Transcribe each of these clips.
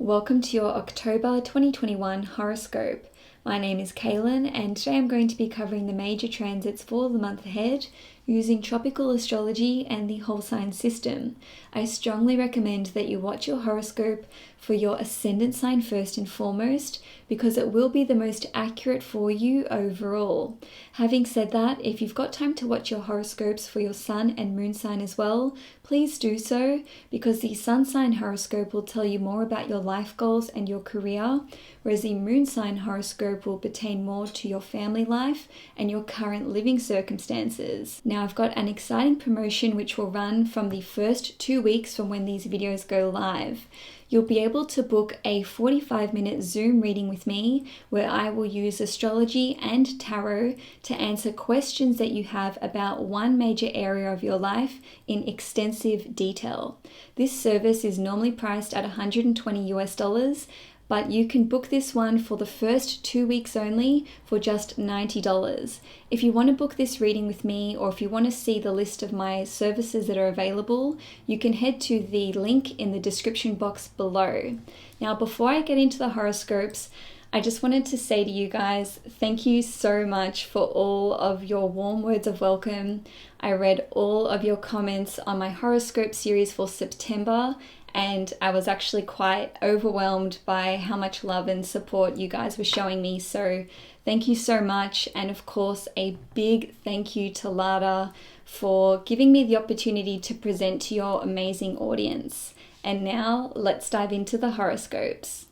Welcome to your October 2021 horoscope. My name is Cailin, and today I'm going to be covering the major transits for the month ahead using tropical astrology and the whole sign system. I strongly recommend that you watch your horoscope for your ascendant sign first and foremost, because it will be the most accurate for you overall. Having said that, if you've got time to watch your horoscopes for your sun and moon sign as well, please do so, because the sun sign horoscope will tell you more about your life goals and your career, whereas the moon sign horoscope will pertain more to your family life and your current living circumstances. Now, I've got an exciting promotion which will run from the first 2 weeks from when these videos go live. You'll be able to book a 45-minute Zoom reading with me where I will use astrology and tarot to answer questions that you have about one major area of your life in extensive detail. This service is normally priced at $120, but you can book this one for the first 2 weeks only for just $90. If you want to book this reading with me, or if you want to see the list of my services that are available, you can head to the link in the description box below. Now, before I get into the horoscopes, I just wanted to say to you guys, thank you so much for all of your warm words of welcome. I read all of your comments on my horoscope series for September, and I was actually quite overwhelmed by how much love and support you guys were showing me. So thank you so much. And of course, a big thank you to Lada for giving me the opportunity to present to your amazing audience. And now let's dive into the horoscopes.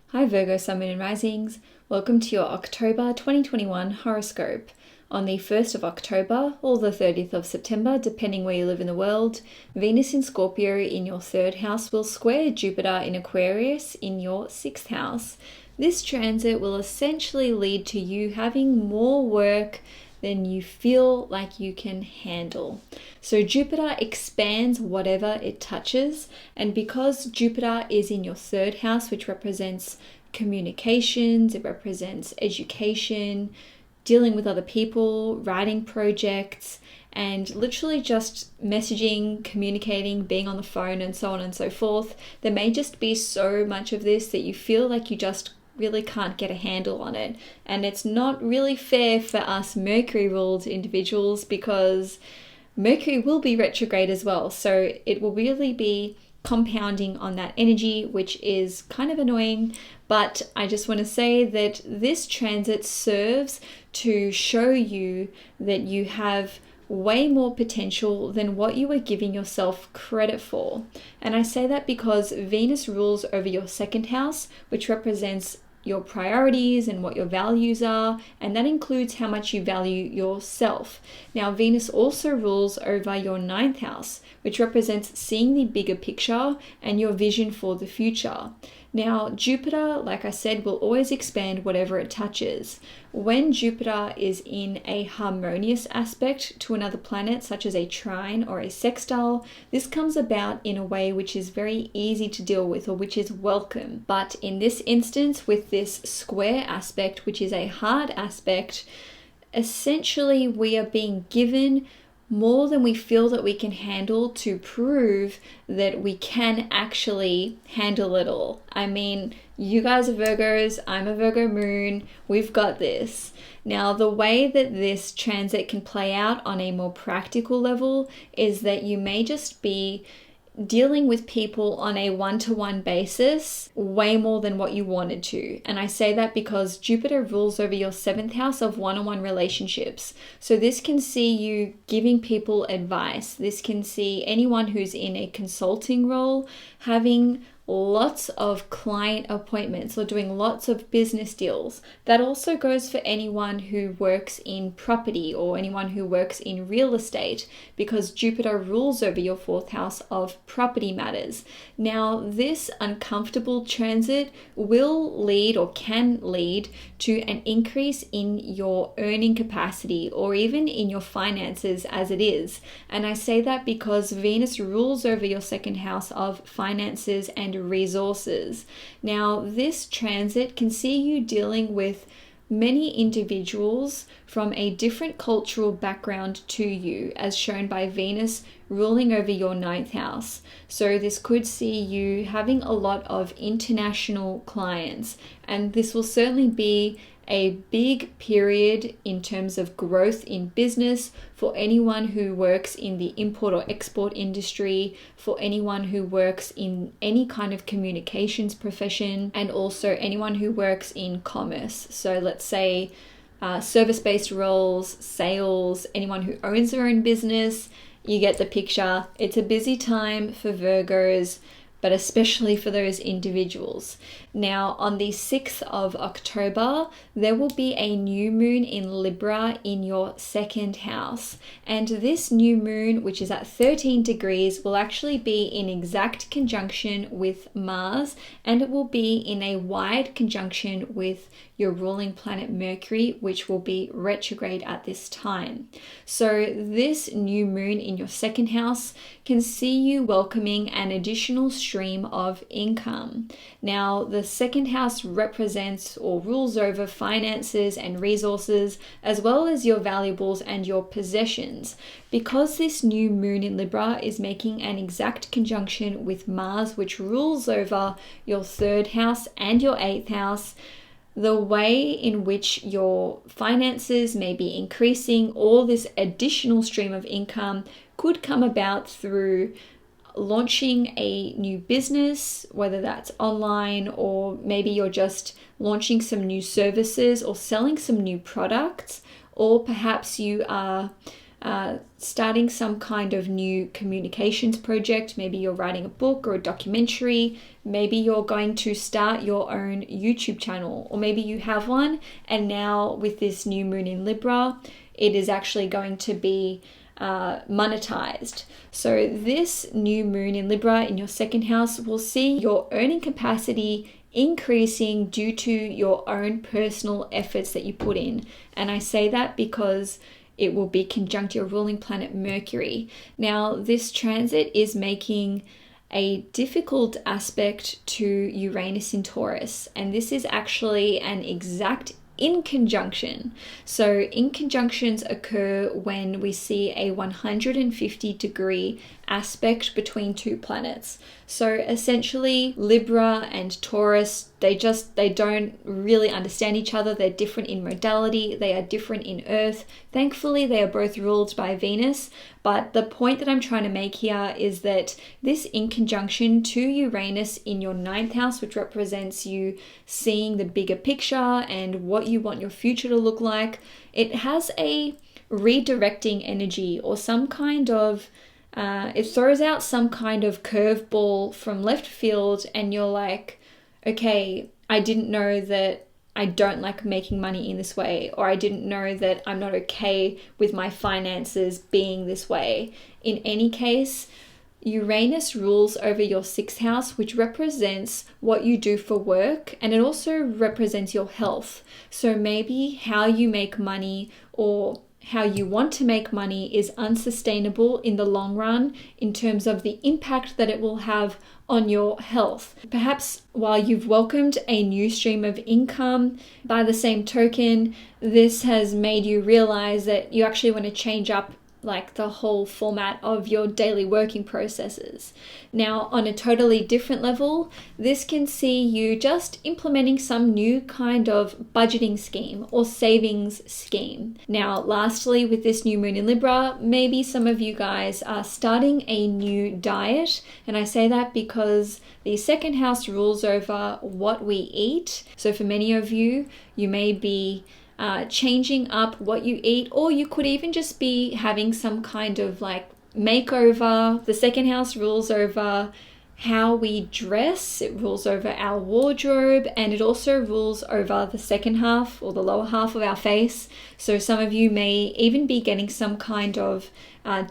Hi Virgo, Sun, Moon and Risings. Welcome to your October 2021 horoscope. On the 1st of October or the 30th of September, depending where you live in the world, Venus in Scorpio in your 3rd house will square Jupiter in Aquarius in your 6th house. This transit will essentially lead to you having more work than you feel like you can handle. So Jupiter expands whatever it touches, and because Jupiter is in your 3rd house, which represents communications, it represents education, dealing with other people, writing projects, and literally just messaging, communicating, being on the phone, and so on and so forth. There may just be so much of this that you feel like you just really can't get a handle on it. And it's not really fair for us Mercury-ruled individuals, because Mercury will be retrograde as well. So it will really be compounding on that energy, which is kind of annoying. But I just want to say that this transit serves to show you that you have way more potential than what you are giving yourself credit for. And I say that because Venus rules over your 2nd house, which represents your priorities and what your values are, and that includes how much you value yourself. Now, Venus also rules over your 9th house, which represents seeing the bigger picture and your vision for the future. Now, Jupiter, like I said, will always expand whatever it touches. When Jupiter is in a harmonious aspect to another planet, such as a trine or a sextile, this comes about in a way which is very easy to deal with, or which is welcome. But in this instance, with this square aspect, which is a hard aspect, essentially we are being given more than we feel that we can handle to prove that we can actually handle it all. I mean, you guys are Virgos, I'm a Virgo moon, we've got this. Now, the way that this transit can play out on a more practical level is that you may just be dealing with people on a one-to-one basis way more than what you wanted to. And I say that because Jupiter rules over your 7th house of one-on-one relationships. So this can see you giving people advice. This can see anyone who's in a consulting role having lots of client appointments or doing lots of business deals. That also goes for anyone who works in property or anyone who works in real estate, because Jupiter rules over your 4th house of property matters. Now, this uncomfortable transit will lead, or can lead, to an increase in your earning capacity or even in your finances as it is. And I say that because Venus rules over your 2nd house of finances and resources. Now, this transit can see you dealing with many individuals from a different cultural background to you, as shown by Venus ruling over your 9th house. So this could see you having a lot of international clients, and this will certainly be a big period in terms of growth in business for anyone who works in the import or export industry, for anyone who works in any kind of communications profession, and also anyone who works in commerce. So let's say service-based roles, sales, anyone who owns their own business. You get the picture. It's a busy time for Virgos, but especially for those individuals. Now, on the 6th of October, there will be a new moon in Libra in your 2nd house. And this new moon, which is at 13 degrees, will actually be in exact conjunction with Mars, and it will be in a wide conjunction with your ruling planet Mercury, which will be retrograde at this time. So this new moon in your 2nd house can see you welcoming an additional stream of income. Now, the 2nd house represents or rules over finances and resources, as well as your valuables and your possessions. Because this new moon in Libra is making an exact conjunction with Mars, which rules over your 3rd house and your 8th house, the way in which your finances may be increasing, or this additional stream of income could come about through launching a new business, whether that's online, or maybe you're just launching some new services or selling some new products, or perhaps you are starting some kind of new communications project. Maybe you're writing a book or a documentary. Maybe you're going to start your own YouTube channel, or maybe you have one, and now with this new moon in Libra, it is actually going to be monetized. So this new moon in Libra in your 2nd house will see your earning capacity increasing due to your own personal efforts that you put in. And I say that because it will be conjunct your ruling planet Mercury. Now, this transit is making a difficult aspect to Uranus in Taurus, and this is actually an exact inconjunction. So inconjunctions occur when we see a 150-degree aspect between two planets. So essentially, Libra and Taurus, they don't really understand each other. They're different in modality. They are different in Earth. Thankfully, they are both ruled by Venus. But the point that I'm trying to make here is that this inconjunction to Uranus in your 9th house, which represents you seeing the bigger picture and what you want your future to look like, it has a redirecting energy, or some kind of it throws out some kind of curveball from left field, and you're like, okay, I didn't know that I don't like making money in this way, or I didn't know that I'm not okay with my finances being this way. In any case, Uranus rules over your 6th house, which represents what you do for work, and it also represents your health. So maybe how you make money or how you want to make money is unsustainable in the long run in terms of the impact that it will have on your health. Perhaps while you've welcomed a new stream of income, by the same token, this has made you realize that you actually want to change up like the whole format of your daily working processes. Now, on a totally different level, this can see you just implementing some new kind of budgeting scheme or savings scheme. Now, lastly, with this new moon in Libra, maybe some of you guys are starting a new diet. And I say that because the 2nd house rules over what we eat. So for many of you, you may be changing up what you eat, or you could even just be having some kind of like makeover. The 2nd house rules over how we dress, it rules over our wardrobe, and it also rules over the 2nd half or the lower half of our face. So some of you may even be getting some kind of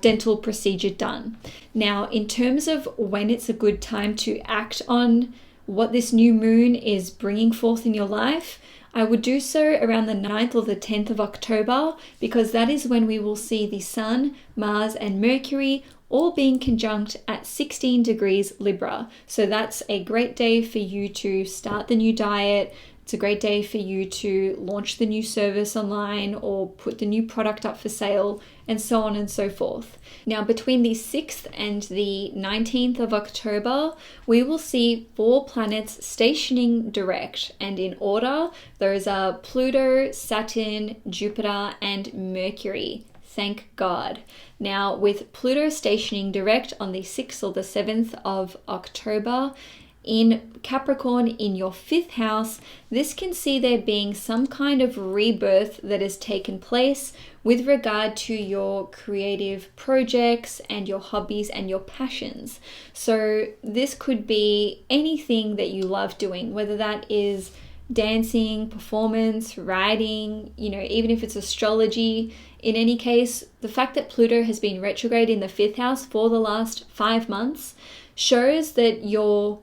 dental procedure done. Now, in terms of when it's a good time to act on what this new moon is bringing forth in your life, I would do so around the 9th or the 10th of October, because that is when we will see the Sun, Mars, and Mercury all being conjunct at 16 degrees Libra. So that's a great day for you to start the new diet, It's a great day for you to launch the new service online or put the new product up for sale, and so on and so forth. Now, between the 6th and the 19th of October, we will see 4 planets stationing direct, and in order, those are Pluto, Saturn, Jupiter, and Mercury. Thank God. Now, with Pluto stationing direct on the 6th or the 7th of October, in Capricorn in your 5th house, this can see there being some kind of rebirth that has taken place with regard to your creative projects and your hobbies and your passions. So this could be anything that you love doing, whether that is dancing, performance, writing, even if it's astrology. In any case, the fact that Pluto has been retrograde in the 5th house for the last 5 months shows that your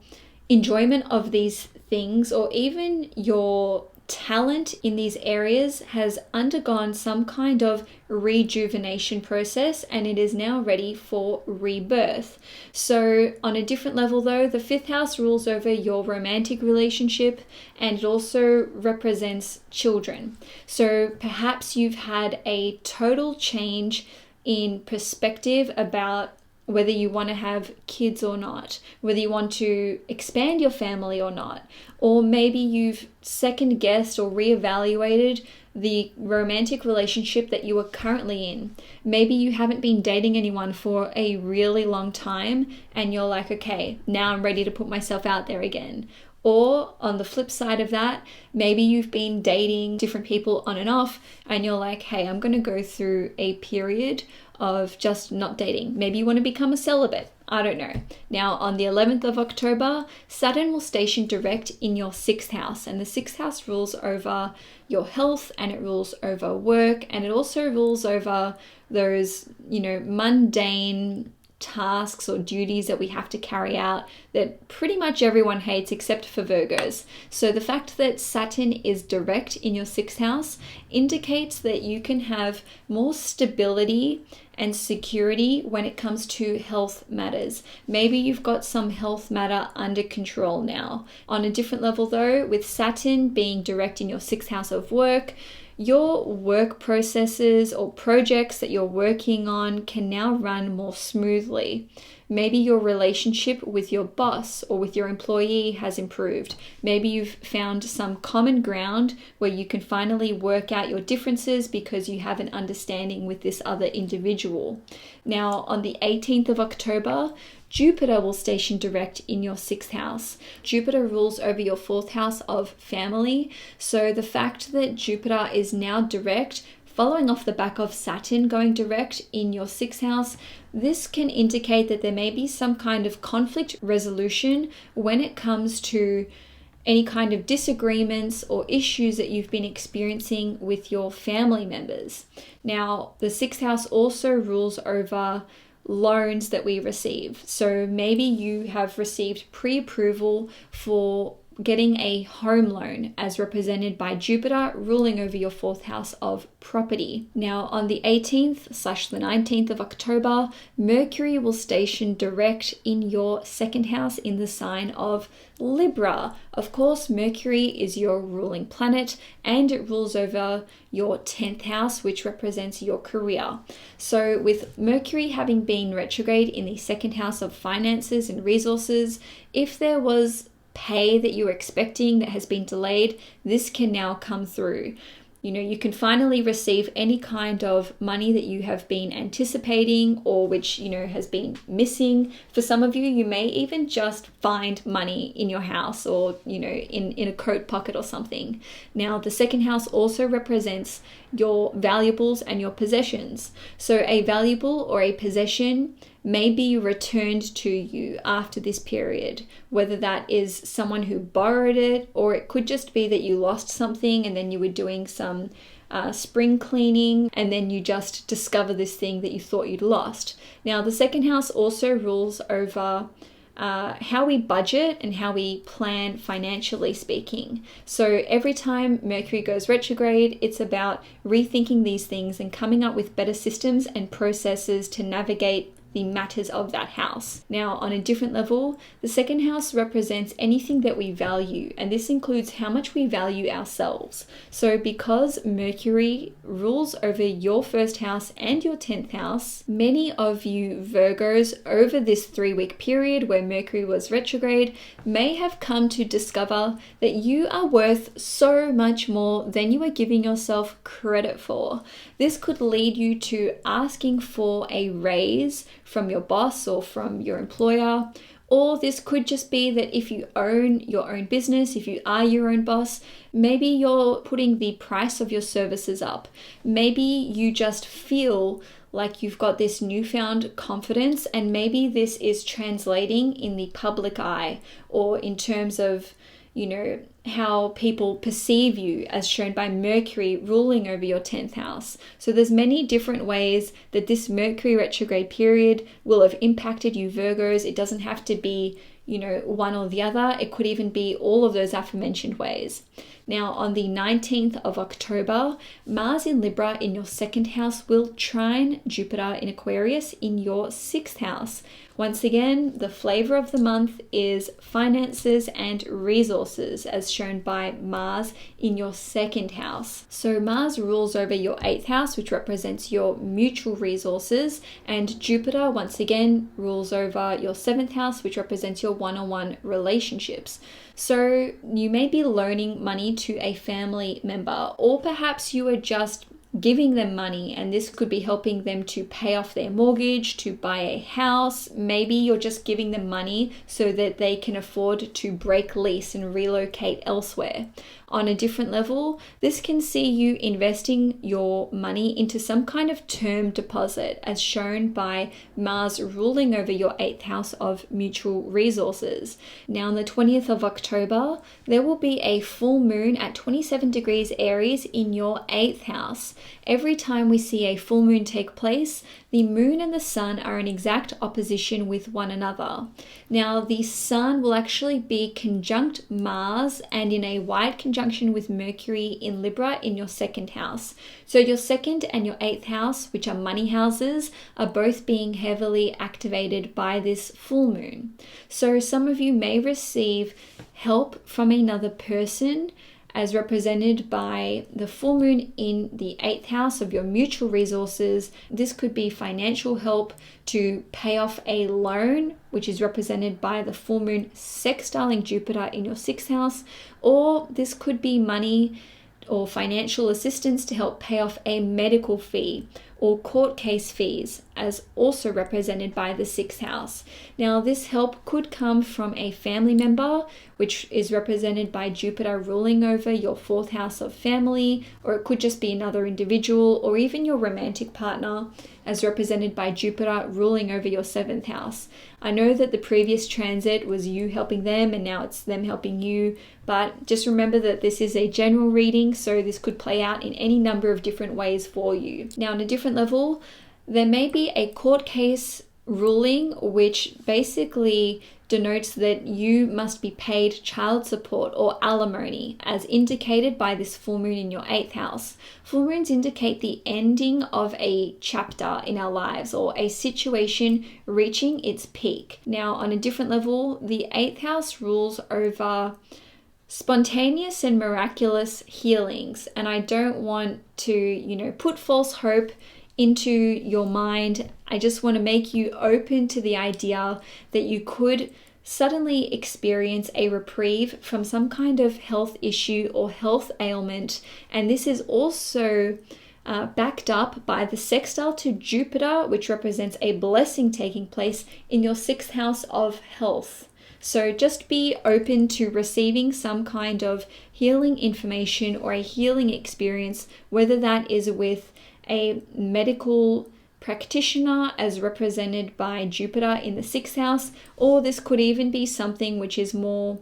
enjoyment of these things, or even your talent in these areas, has undergone some kind of rejuvenation process, and it is now ready for rebirth. So on a different level though, the 5th house rules over your romantic relationship, and it also represents children. So perhaps you've had a total change in perspective about whether you want to have kids or not, whether you want to expand your family or not, or maybe you've second guessed or reevaluated the romantic relationship that you are currently in. Maybe you haven't been dating anyone for a really long time and you're like, okay, now I'm ready to put myself out there again. Or on the flip side of that, maybe you've been dating different people on and off and you're like, hey, I'm going to go through a period of just not dating. Maybe you want to become a celibate. I don't know. Now, on the 11th of October, Saturn will station direct in your 6th house, and the 6th house rules over your health, and it rules over work, and it also rules over those, mundane tasks or duties that we have to carry out that pretty much everyone hates except for Virgos. So the fact that Saturn is direct in your 6th house indicates that you can have more stability and security when it comes to health matters. Maybe you've got some health matter under control now. On a different level though, with Saturn being direct in your 6th house of work, your work processes or projects that you're working on can now run more smoothly. Maybe your relationship with your boss or with your employee has improved. Maybe you've found some common ground where you can finally work out your differences because you have an understanding with this other individual. Now, on the 18th of October, Jupiter will station direct in your 6th house. Jupiter rules over your 4th house of family. So the fact that Jupiter is now direct, following off the back of Saturn going direct in your 6th house, this can indicate that there may be some kind of conflict resolution when it comes to any kind of disagreements or issues that you've been experiencing with your family members. Now, the 6th house also rules over loans that we receive. So maybe you have received pre-approval for getting a home loan as represented by Jupiter ruling over your 4th house of property. Now on the 18th / the 19th of October, Mercury will station direct in your 2nd house in the sign of Libra. Of course, Mercury is your ruling planet and it rules over your 10th house, which represents your career. So with Mercury having been retrograde in the 2nd house of finances and resources, if there was pay that you were expecting that has been delayed, this can now come through. You can finally receive any kind of money that you have been anticipating or which, has been missing. For some of you, you may even just find money in your house or, in a coat pocket or something. Now, the 2nd house also represents your valuables and your possessions. So a valuable or a possession may be returned to you after this period, whether that is someone who borrowed it, or it could just be that you lost something and then you were doing some spring cleaning and then you just discover this thing that you thought you'd lost. Now, the 2nd house also rules over how we budget and how we plan financially speaking. So every time Mercury goes retrograde, it's about rethinking these things and coming up with better systems and processes to navigate the matters of that house. Now, on a different level, the second house represents anything that we value, and this includes how much we value ourselves. So because Mercury rules over your first house and your 10th house, many of you Virgos over this 3-week period where Mercury was retrograde may have come to discover that you are worth so much more than you are giving yourself credit for. This could lead you to asking for a raise from your boss or from your employer. Or this could just be that if you own your own business, if you are your own boss, maybe you're putting the price of your services up. Maybe you just feel like you've got this newfound confidence, and maybe this is translating in the public eye or in terms of, how people perceive you, as shown by Mercury ruling over your 10th house. So there's many different ways that this Mercury retrograde period will have impacted you Virgos. It doesn't have to be, one or the other. It could even be all of those aforementioned ways. Now, on the 19th of October, Mars in Libra in your 2nd house will trine Jupiter in Aquarius in your 6th house. Once again, the flavor of the month is finances and resources, as shown by Mars in your 2nd house. So Mars rules over your 8th house, which represents your mutual resources, and Jupiter, once again, rules over your 7th house, which represents your one-on-one relationships. So you may be loaning money to a family member, or perhaps you are just giving them money, and this could be helping them to pay off their mortgage, to buy a house. Maybe you're just giving them money so that they can afford to break lease and relocate elsewhere. On a different level, this can see you investing your money into some kind of term deposit, as shown by Mars ruling over your 8th house of mutual resources. Now, on the 20th of October, there will be a full moon at 27 degrees Aries in your 8th house. Every time we see a full moon take place, the moon and the sun are in exact opposition with one another. Now, the sun will actually be conjunct Mars and in a wide conjunction with Mercury in Libra in your 2nd house. So your 2nd and your 8th house, which are money houses, are both being heavily activated by this full moon. So some of you may receive help from another person, as represented by the full moon in the 8th house of your mutual resources. This could be financial help to pay off a loan, which is represented by the full moon sextiling Jupiter in your 6th house, or this could be money or financial assistance to help pay off a medical fee or court case fees, as also represented by the 6th house. Now, this help could come from a family member, which is represented by Jupiter ruling over your 4th house of family, or it could just be another individual, or even your romantic partner, as represented by Jupiter ruling over your 7th house. I know that the previous transit was you helping them, and now it's them helping you, but just remember that this is a general reading, so this could play out in any number of different ways for you. Now, on a different level, there may be a court case ruling which basically denotes that you must be paid child support or alimony, as indicated by this full moon in your 8th house. Full moons indicate the ending of a chapter in our lives or a situation reaching its peak. Now, on a different level, the 8th house rules over spontaneous and miraculous healings, and I don't want to, put false hope into your mind. I just want to make you open to the idea that you could suddenly experience a reprieve from some kind of health issue or health ailment, and this is also backed up by the sextile to Jupiter, which represents a blessing taking place in your 6th house of health. So just be open to receiving some kind of healing information or a healing experience, whether that is with a medical practitioner as represented by Jupiter in the 6th house, or this could even be something which is more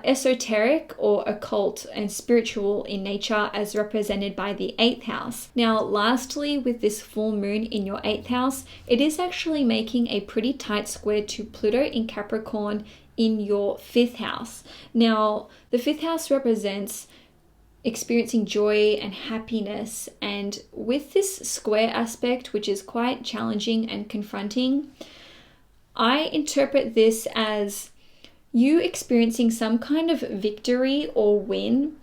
esoteric or occult and spiritual in nature as represented by the 8th house. Now, lastly, with this full moon in your 8th house, it is actually making a pretty tight square to Pluto in Capricorn in your 5th house. Now, the 5th house represents experiencing joy and happiness. And with this square aspect, which is quite challenging and confronting, I interpret this as you experiencing some kind of victory or win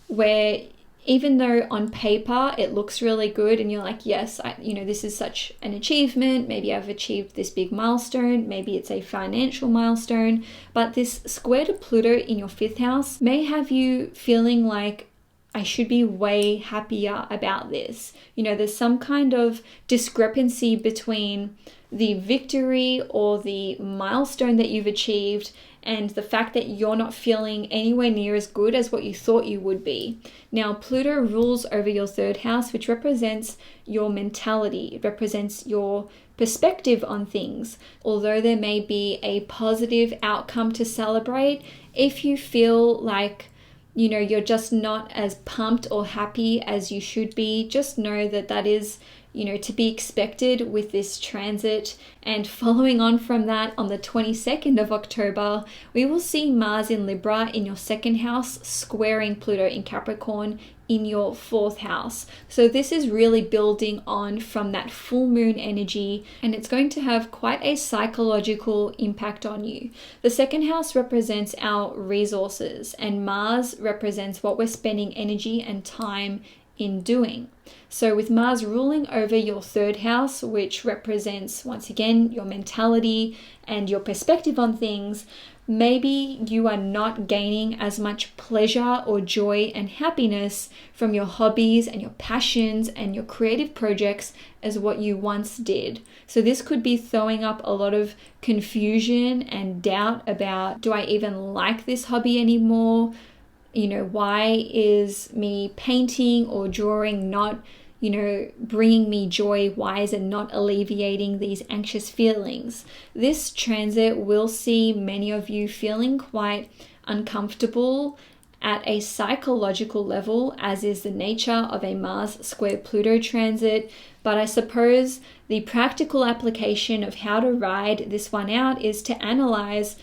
where even though on paper it looks really good and you're like, yes, this is such an achievement, maybe I've achieved this big milestone, maybe it's a financial milestone, but this square to Pluto in your 5th house may have you feeling like, I should be way happier about this. There's some kind of discrepancy between the victory or the milestone that you've achieved and the fact that you're not feeling anywhere near as good as what you thought you would be. Now, Pluto rules over your 3rd house, which represents your mentality. It represents your perspective on things. Although there may be a positive outcome to celebrate, if you feel like you're just not as pumped or happy as you should be, just know that is, to be expected with this transit. And following on from that, on the 22nd of October, we will see Mars in Libra in your 2nd house, squaring Pluto in Capricorn in your 4th house. So this is really building on from that full moon energy, and it's going to have quite a psychological impact on you. The 2nd house represents our resources, and Mars represents what we're spending energy and time in doing. So with Mars ruling over your 3rd house, which represents, once again, your mentality and your perspective on things, maybe you are not gaining as much pleasure or joy and happiness from your hobbies and your passions and your creative projects as what you once did. So this could be throwing up a lot of confusion and doubt about, do I even like this hobby anymore? Why is me painting or drawing not, bringing me joy? Why is it not alleviating these anxious feelings? This transit will see many of you feeling quite uncomfortable at a psychological level, as is the nature of a Mars square Pluto transit. But I suppose the practical application of how to ride this one out is to analyze,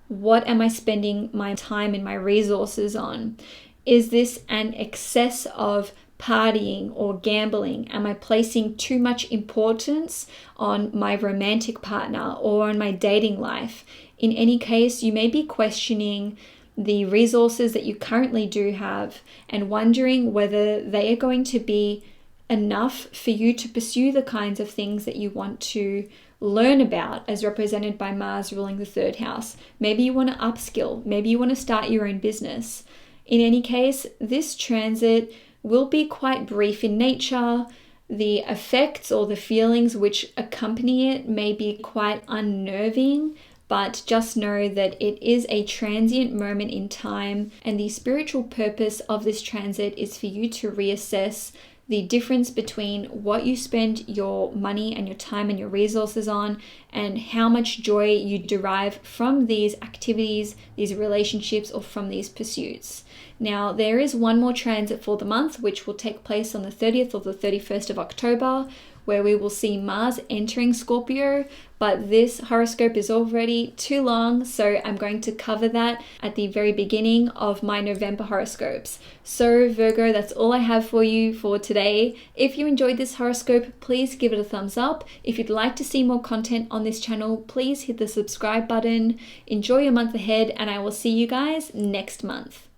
what am I spending my time and my resources on? Is this an excess of partying or gambling? Am I placing too much importance on my romantic partner or on my dating life? In any case, you may be questioning the resources that you currently do have and wondering whether they are going to be enough for you to pursue the kinds of things that you want to learn about, as represented by Mars ruling the 3rd house. Maybe you want to upskill. Maybe you want to start your own business. In any case, this transit will be quite brief in nature. The effects or the feelings which accompany it may be quite unnerving, but just know that it is a transient moment in time, and the spiritual purpose of this transit is for you to reassess the difference between what you spend your money and your time and your resources on and how much joy you derive from these activities, these relationships, or from these pursuits. Now, there is one more transit for the month, which will take place on the 30th or the 31st of October, where we will see Mars entering Scorpio, but this horoscope is already too long, so I'm going to cover that at the very beginning of my November horoscopes. So Virgo, that's all I have for you for today. If you enjoyed this horoscope, please give it a thumbs up. If you'd like to see more content on this channel, please hit the subscribe button. Enjoy your month ahead, and I will see you guys next month.